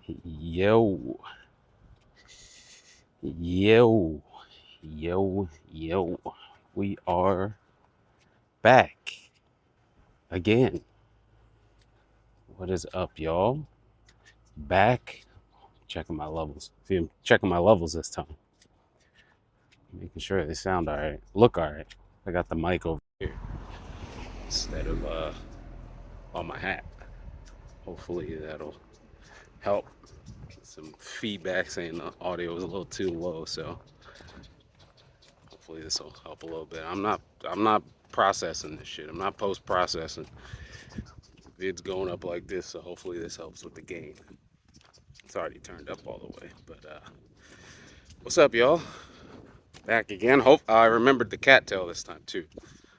Yo, yo, yo. We are back again. What is up, y'all? Back. Checking my levels. See, I'm checking my levels this time. Making sure they sound all right. Look all right. I got the mic over here instead of on my hat. Hopefully that'll help. Some feedback saying the audio is a little too low, so hopefully this will help a little bit. I'm not processing this shit. I'm not post processing. Vid's going up like this, so hopefully this helps with the gain. It's already turned up all the way, but what's up, y'all? Back again. Hope I remembered the cattail this time too,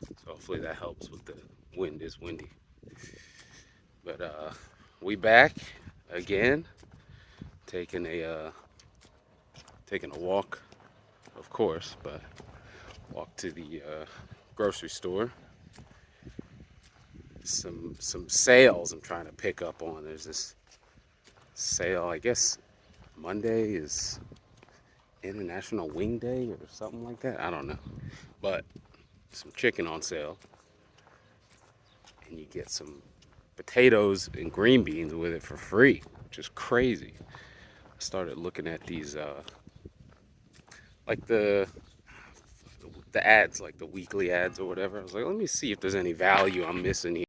so hopefully that helps with the wind. Is windy, but we back again, taking a walk, of course, but walk to the grocery store. Some sales I'm trying to pick up on. There's this sale. I guess Monday is International Wing Day or something like that. I don't know. But some chicken on sale. And you get some potatoes and green beans with it for free, which is crazy. I started looking at these like the ads, like the weekly ads or whatever. I was like, let me see if there's any value I'm missing here.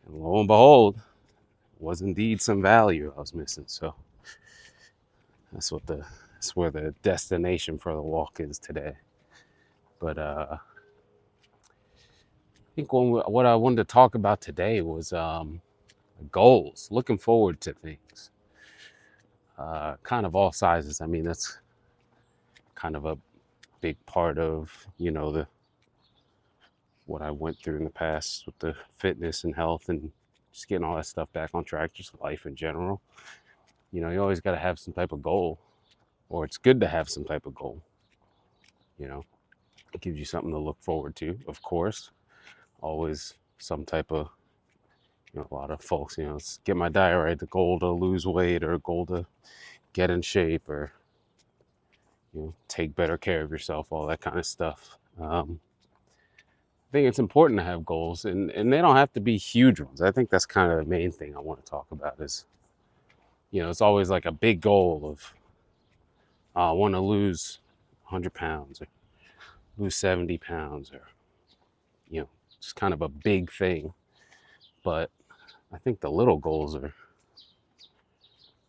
And lo and behold, was indeed some value I was missing. So that's where the destination for the walk is today. But I think what I wanted to talk about today was goals, looking forward to things, kind of all sizes. I mean, that's kind of a big part of the what I went through in the past with the fitness and health and just getting all that stuff back on track, just life in general. You always got to have some type of goal, or it's good to have some type of goal. You know, it gives you something to look forward to, of course. Always some type of, a lot of folks, get my diet right, the goal to lose weight or goal to get in shape or, take better care of yourself, all that kind of stuff. I think it's important to have goals and they don't have to be huge ones. I think that's kind of the main thing I want to talk about is, it's always like a big goal of, I want to lose 100 pounds or lose 70 pounds or, just kind of a big thing. But I think the little goals are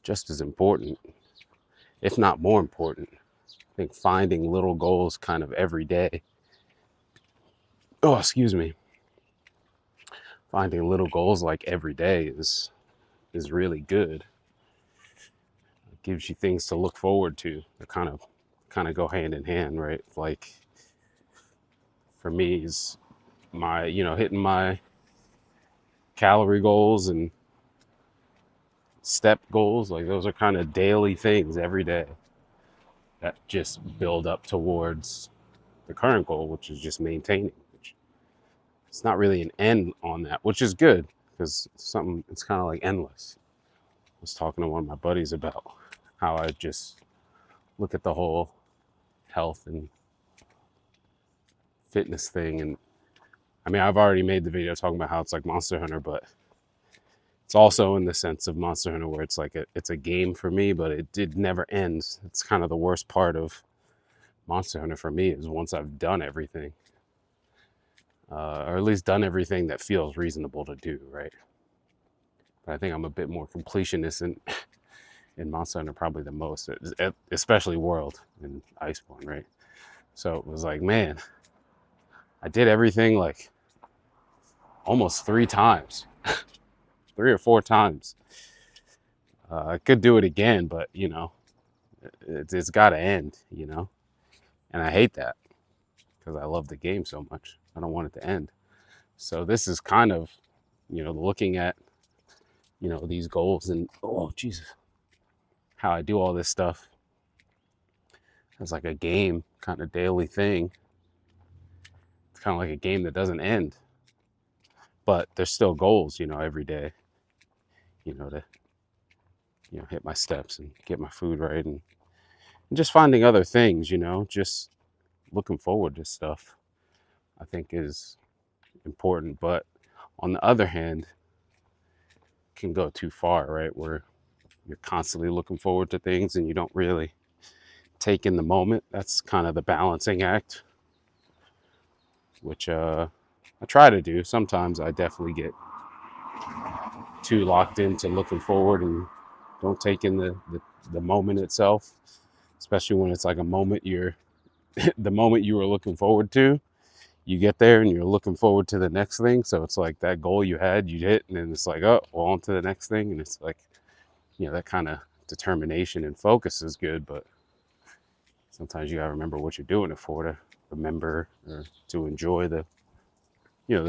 just as important, if not more important. I think finding little goals kind of every day. Oh, excuse me. Finding little goals like every day is really good. It gives you things to look forward to. They kind of go hand in hand, right? Like for me is my, hitting my calorie goals and step goals. Like those are kind of daily things every day that just build up towards the current goal, which is just maintaining. It's not really an end on that, which is good because it's kind of like endless. I was talking to one of my buddies about how I just look at the whole health and fitness thing. And I mean, I've already made the video talking about how it's like Monster Hunter, but it's also in the sense of Monster Hunter where it's like it's a game for me, but it never ends. It's kind of the worst part of Monster Hunter for me is once I've done everything, or at least done everything that feels reasonable to do, right? But I think I'm a bit more completionist in Monster Hunter probably the most, especially World and Iceborne, right? So it was like, man, I did everything like almost 3 times, 3 or 4 times. I could do it again, but it's got to end, and I hate that because I love the game so much. I don't want it to end. So this is kind of, looking at, these goals and oh Jesus, how I do all this stuff as like a game kind of daily thing. It's kind of like a game that doesn't end, but there's still goals, every day, to hit my steps and get my food right, and just finding other things, just looking forward to stuff, I think is important. But on the other hand, can go too far, right? Where you're constantly looking forward to things and you don't really take in the moment. That's kind of the balancing act, which I try to do. Sometimes I definitely get too locked into looking forward and don't take in the moment itself, especially when it's like a moment the moment you were looking forward to. You get there and you're looking forward to the next thing. So it's like that goal you had, you hit, and then it's like, oh, well, on to the next thing. And it's like, that kind of determination and focus is good, but sometimes you gotta remember what you're doing it for, to remember or to enjoy the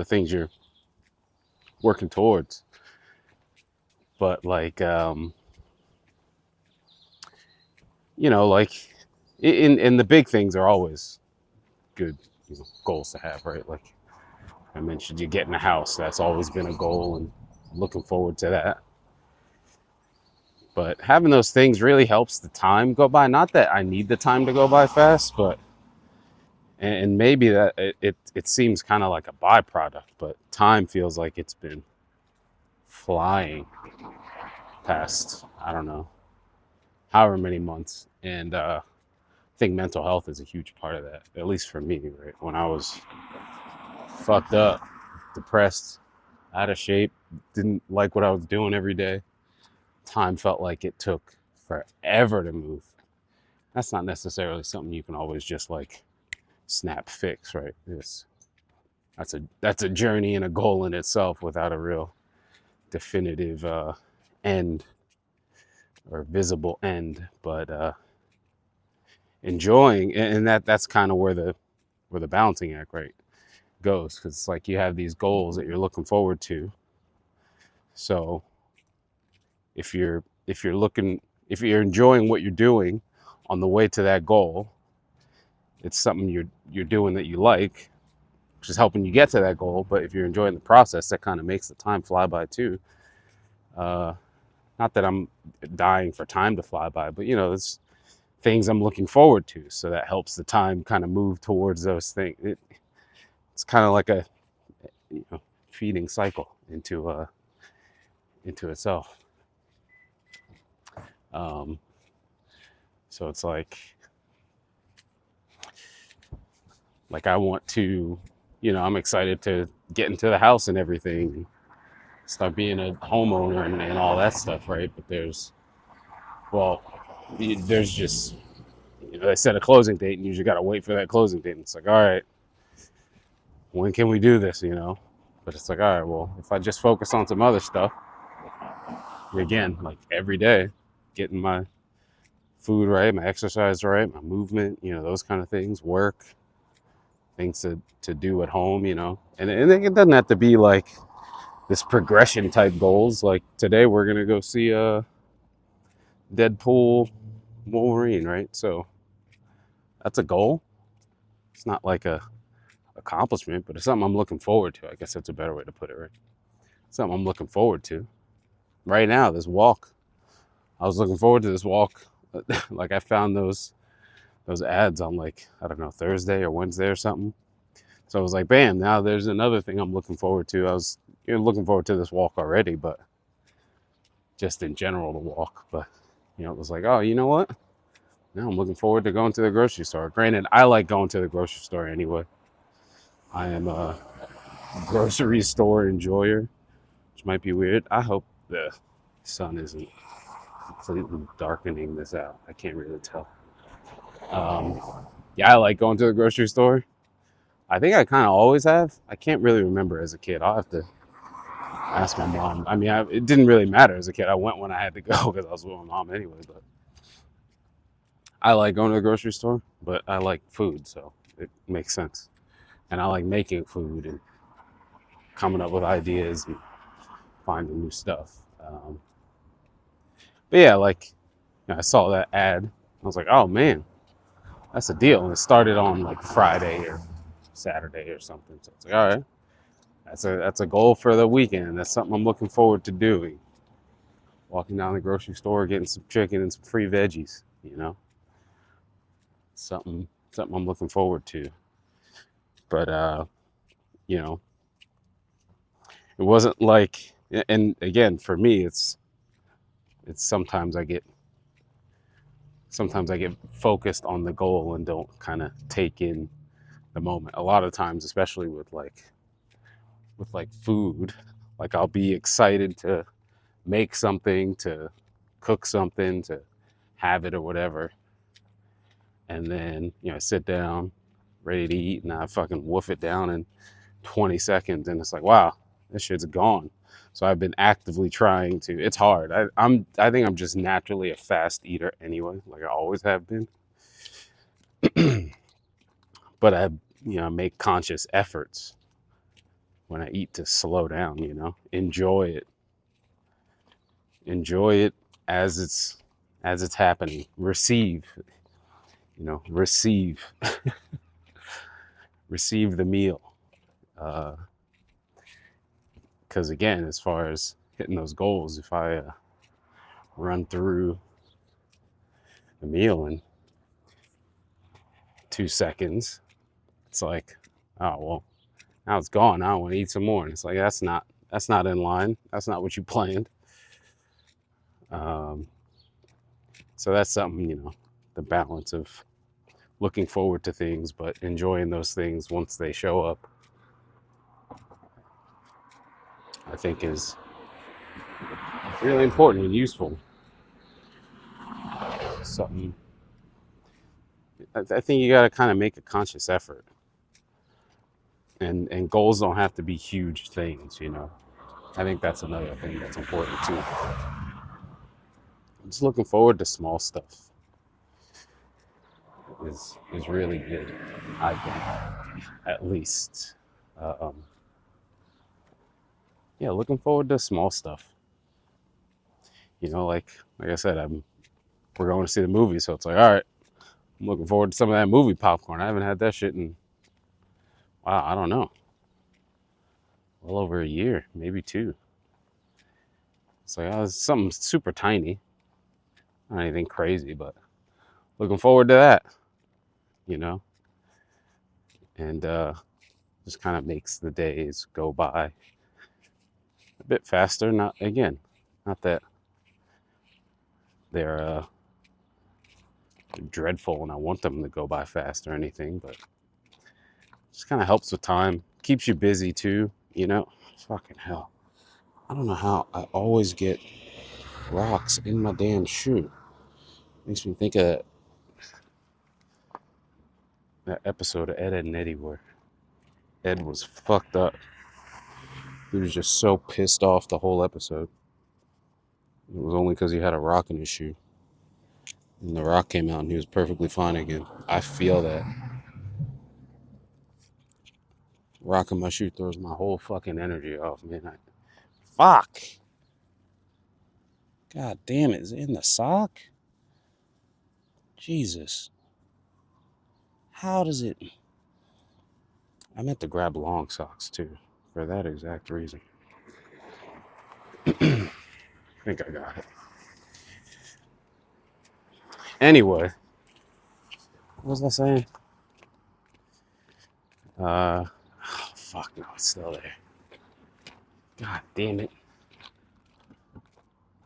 things you're working towards. But like, like in the big things are always good goals to have, right? Like I mentioned, you get in a house. That's always been a goal, and looking forward to that. But having those things really helps the time go by. Not that I need the time to go by fast, but and maybe that it seems kind of like a byproduct, but time feels like it's been flying past, I don't know, however many months. And I think mental health is a huge part of that, at least for me, right? When I was fucked up, depressed, out of shape, didn't like what I was doing every day, time felt like it took forever to move. That's not necessarily something you can always just like snap fix, right? That's a journey and a goal in itself without a real definitive end or visible end. But enjoying, and that's kind of where the balancing act, right, goes, because it's like you have these goals that you're looking forward to. So if you're enjoying what you're doing on the way to that goal, it's something you're doing that you like, which is helping you get to that goal. But if you're enjoying the process, that kind of makes the time fly by too. Not that I'm dying for time to fly by, but there's things I'm looking forward to, so that helps the time kind of move towards those things. It's kind of like a feeding cycle into itself. So it's like I want to, I'm excited to get into the house and everything, start being a homeowner and all that stuff, right? But there's just, they set a closing date and you just got to wait for that closing date. And it's like, all right, when can we do this, But it's like, all right, well, if I just focus on some other stuff, again, like every day, getting my food right, my exercise right, my movement, those kind of things, work, things to do at home, and it doesn't have to be like this progression type goals. Like today we're going to go see Deadpool Wolverine, right? So that's a goal. It's not like a accomplishment, but it's something I'm looking forward to. I guess that's a better way to put it, right? Something I'm looking forward to. Right now, this walk. I was looking forward to this walk. Like I found those ads on like, I don't know, Thursday or Wednesday or something. So I was like, bam, now there's another thing I'm looking forward to. I was looking forward to this walk already, but just in general to walk. But it was like, oh, you know what? Now I'm looking forward to going to the grocery store. Granted, I like going to the grocery store anyway. I am a grocery store enjoyer, which might be weird. I hope the sun isn't completely darkening this out. I can't really tell. Yeah, I like going to the grocery store. I think I kind of always have. I can't really remember as a kid. I'll have to ask my mom. I mean, it didn't really matter as a kid. I went when I had to go because I was with my mom anyway. But I like going to the grocery store, but I like food, so it makes sense. And I like making food and coming up with ideas and finding new stuff. But yeah, like I saw that ad. I was like, oh man, that's a deal. And it started on like Friday or Saturday or something. So it's like, all right, that's a goal for the weekend. That's something I'm looking forward to doing. walking down the grocery store, getting some chicken and some free veggies, you know. Something I'm looking forward to. But you know, it wasn't like, and again, for me, it's sometimes I get focused on the goal and don't kind of take in the moment. A lot of times, especially with like food, like I'll be excited to make something, to cook something, to have it or whatever. And then, I sit down, ready to eat, and I fucking woof it down in 20 seconds. And it's like, wow, this shit's gone. So I've been actively trying to. It's hard. I think I'm just naturally a fast eater anyway, like I always have been. But I, make conscious efforts when I eat to slow down. Enjoy it as it's happening. Receive receive the meal. Because again, as far as hitting those goals, if I run through the meal in 2 seconds, it's like, oh well, now it's gone. Now I want to eat some more, and it's like that's not in line. That's not what you planned. Um, so that's something, the balance of looking forward to things, but enjoying those things once they show up, I think is really important and useful. Something I think you got to kind of make a conscious effort, and goals don't have to be huge things. I think that's another thing that's important too. Just looking forward to small stuff is really good, I think, at least. Um, yeah, looking forward to small stuff. Like I said, we're going to see the movie, so it's like, all right, I'm looking forward to some of that movie popcorn. I haven't had that shit in, wow, I don't know, well over a year, maybe two. It's like, oh, it's something super tiny, not anything crazy, but looking forward to that, you know, and just kind of makes the days go by a bit faster. Not that they're dreadful and I want them to go by fast or anything, but just kind of helps with time, keeps you busy too, Fucking hell. I don't know how I always get rocks in my damn shoe. Makes me think of that episode of Ed, Edd n Eddy where Ed was fucked up. He was just so pissed off the whole episode. It was only because he had a rock in his shoe. And the rock came out and he was perfectly fine again. I feel that. Rock in my shoe throws my whole fucking energy off, man. Fuck! God damn it, is it in the sock? Jesus. How does it... I meant to grab long socks too, for that exact reason. I think I got it. Anyway, what was I saying? Oh, fuck no, it's still there. God damn it.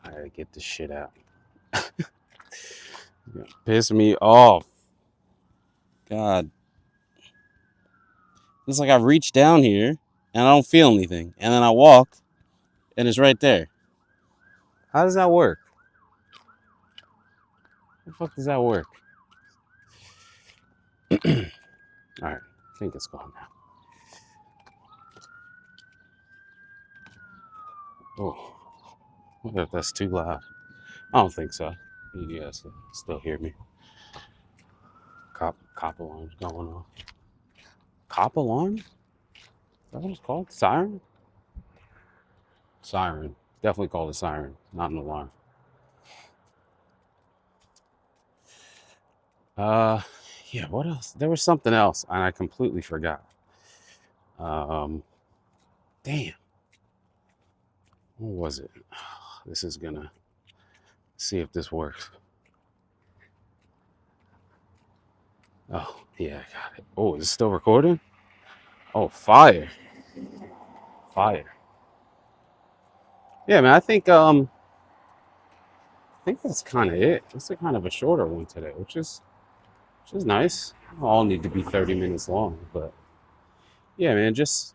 I gotta get this shit out. Piss me off. God. It's like I reach down here and I don't feel anything. And then I walk and it's right there. How does that work? How the fuck does that work? Alright, I think it's gone now. Oh, what if that's too loud? I don't think so. You guys still hear me. Cop alarm's going off. Cop alarm? Is that what it's called? Siren? Siren. Definitely called a siren, not an alarm. Yeah, what else? There was something else and I completely forgot. Damn. What was it? This is gonna See if this works. Oh, yeah, I got it. Oh, is it still recording? Oh, fire. Fire. Yeah, man, I think that's kind of it. It's a kind of a shorter one today, which is nice. All need to be 30 minutes long, but yeah, man, just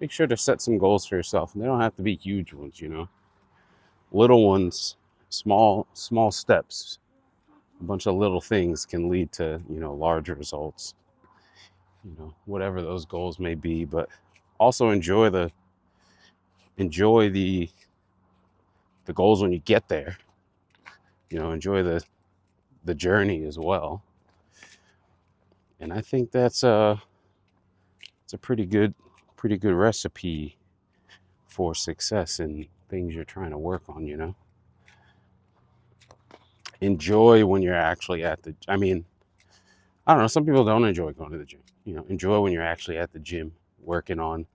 make sure to set some goals for yourself, and they don't have to be huge ones, Little ones, small steps. A bunch of little things can lead to, larger results, whatever those goals may be, but also enjoy the goals when you get there. Enjoy the journey as well. And I think that's it's a pretty good recipe for success in things you're trying to work on. Enjoy when you're actually I mean, I don't know, some people don't enjoy going to the gym. Enjoy when you're actually at the gym working on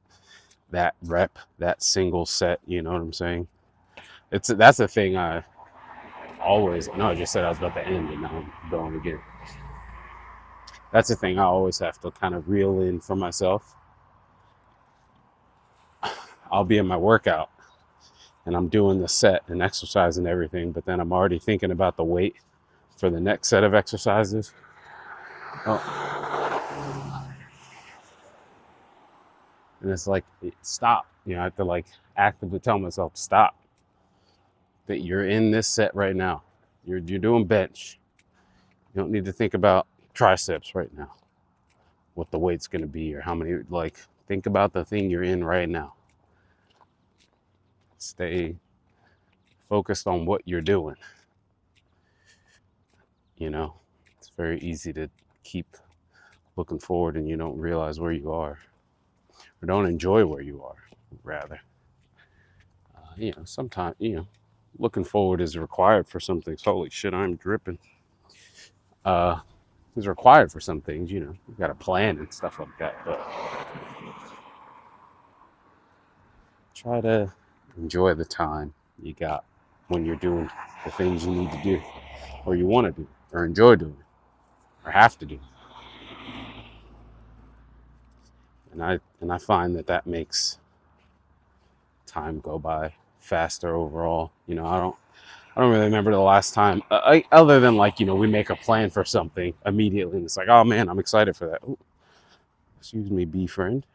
that rep, that single set, you know what I'm saying? That's the thing I always no, I just said I was about to end and now I'm going again. That's the thing I always have to kind of reel in for myself. I'll be in my workout and I'm doing the set and exercise and everything, but then I'm already thinking about the weight for the next set of exercises. Oh, and it's like, stop. I have to like actively tell myself, stop. That you're in this set right now. You're doing bench. You don't need to think about triceps right now, what the weight's going to be or how many. Like, think about the thing you're in right now. Stay focused on what you're doing. It's very easy to keep looking forward and you don't realize where you are or don't enjoy where you are, rather. Sometimes, looking forward is required for some things. Holy shit, I'm dripping. Uh, is required for some things, you got to plan and stuff like that. But try to enjoy the time you got when you're doing the things you need to do or you want to do or enjoy doing or have to do. And I find that makes time go by faster overall. I don't really remember the last time, other than like we make a plan for something immediately, and it's like, oh man, I'm excited for that. Ooh, excuse me, bee friend.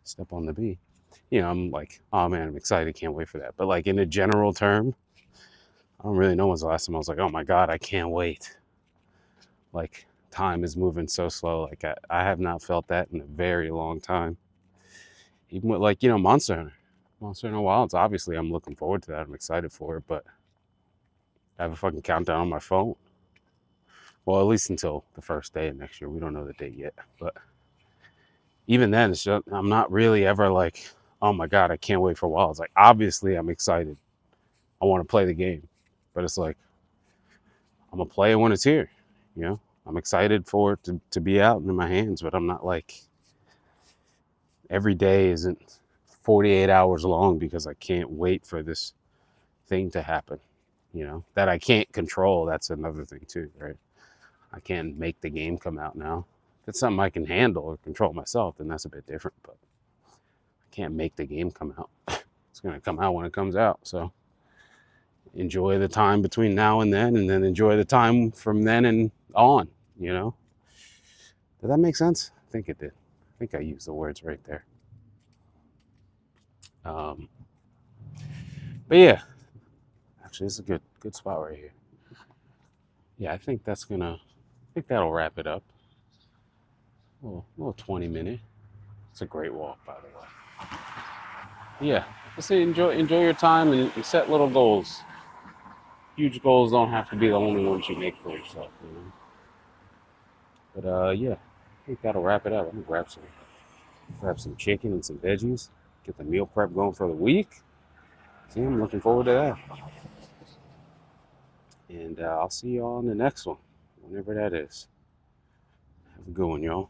Step on the bee. I'm like, oh man, I'm excited, can't wait for that. But like in a general term, I don't really know when's the last time I was like, oh my god, I can't wait. Like time is moving so slow. Like I have not felt that in a very long time. Even with like Monster Hunter. Monster Hunter Wilds, obviously I'm looking forward to that. I'm excited for it, but I have a fucking countdown on my phone. Well, at least until the first day of next year. We don't know the date yet, but even then, I'm not really ever like, oh my god, I can't wait for Wilds. Like obviously, I'm excited. I want to play the game, but it's like I'm gonna play it when it's here. I'm excited for it to be out in my hands, but I'm not like every day isn't 48 hours long because I can't wait for this thing to happen. That I can't control. That's another thing too, right? I can't make the game come out now. If it's something I can handle or control myself, then that's a bit different. But I can't make the game come out. It's gonna come out when it comes out. So enjoy the time between now and then enjoy the time from then and on. Did that make sense? I think it did. I think I used the words right there. Um, but yeah, actually, it's a good spot right here. Yeah, I think that'll wrap it up. A little 20-minute. It's a great walk, by the way. Yeah, just enjoy your time and set little goals. Huge goals don't have to be the only ones you make for yourself. But yeah, I think that'll wrap it up. I'm gonna grab some chicken and some veggies. Get the meal prep going for the week. See, I'm looking forward to that. And I'll see y'all on the next one, whenever that is. Have a good one, y'all.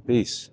Peace.